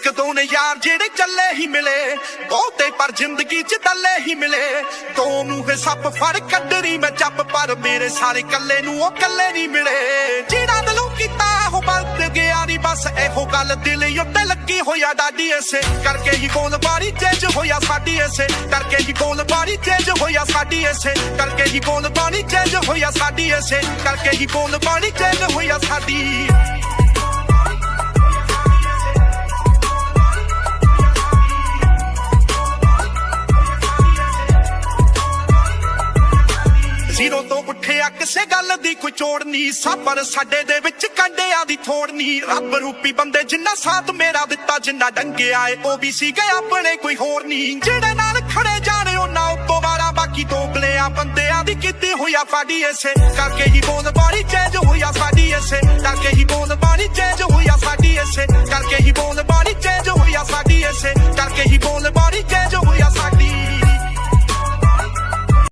ਇੱਕ ਦੋ ਨੇ ਯਾਰ ਜਿਹੜੇ ਚੱਲੇ ਹੀ ਮਿਲੇ, ਬਹੁਤੇ ਪਰ ਜ਼ਿੰਦਗੀ 'ਚ ਡੱਲੇ ਹੀ ਮਿਲੇ। ਦੋ ਮੂੰਹੇ ਸੱਪ ਫੜ ਕੱਢਣੀ ਮੈਂ ਚੱਪ, ਪਰ ਮੇਰੇ ਸਾਰੇ ਕੱਲੇ ਨੂੰ ਉਹ ਕੱਲੇ ਨਹੀਂ ਮਿਲੇ। ਜਿਹੜਾ ਦਿਲੋਂ ਕੀਤਾ ਉਹ ਬਲਦ ਗਿਆ ਨੀ, ਬਸ ਇਹੋ ਗੱਲ ਦਿਲ ਉੱਤੇ ਲੱਗੀ ਹੋਇਆ ਡਾਡੀ। ਇਸੇ ਕਰਕੇ ਹੀ ਬੋਲ ਬਾਰੀ ਚੇਂਜ ਹੋਇਆ ਸਾਡੀ, ਇਸੇ ਕਰਕੇ ਹੀ ਬੋਲ ਬਾਰੀ ਚੇਂਜ ਹੋਇਆ ਸਾਡੀ, ਇਸੇ ਕਰਕੇ ਹੀ ਬੋਲ ਬਾਰੀ ਚੇਂਜ ਹੋਇਆ ਸਾਡੀ, ਇਸੇ ਕਰਕੇ ਹੀ ਬੋਲ ਬਾਰੀ ਚੇਂਜ ਹੋਇਆ ਸਾਡੀ। ਜ਼ੀਰੋ ਤੋਂ ਉੱਠਿਆ ਕਿਸੇ ਗੱਲ ਦੀ ਕੋਈ ਚੋੜ ਨੀ, ਸਾਬਰ ਸਾਡੇ ਦੇ ਵਿੱਚ ਕਾਂਡਿਆਂ ਦੀ ਥੋੜ ਨੀ। ਰੱਬ ਰੂਪੀ ਬੰਦੇ ਜਿੰਨਾ ਸਾਥ ਮੇਰਾ ਦਿੱਤਾ, ਜਿੰਨਾ ਡੰਗਿਆ ਏ ਉਹ ਵੀ ਸੀਗੇ ਆਪਣੇ ਕੋਈ ਹੋਰ ਨੀ। ਜਿਹੜੇ ਨਾਲ ਖੜੇ ਜਾਣੇ ਉਹਨਾਂ ਉੱਤੋਂ ਵਾਰਾ, ਬਾਕੀ ਦੋਗਲਿਆਂ ਬੰਦਿਆਂ ਦੀ ਕੀਤੀ ਹੋਇਆ ਫਾੜੀ। ਇਸੇ ਕਰਕੇ ਹੀ ਬੋਲ ਬਾਰੀ ਚੇਂਜ ਹੋਇਆ ਸਾਡੀ, ਇਸੇ ਕਰਕੇ ਹੀ ਬੋਲ ਬਾਰੀ ਚੇਂਜ ਹੋਇਆ ਸਾਡੀ, ਇਸੇ ਕਰਕੇ ਹੀ ਬੋਲ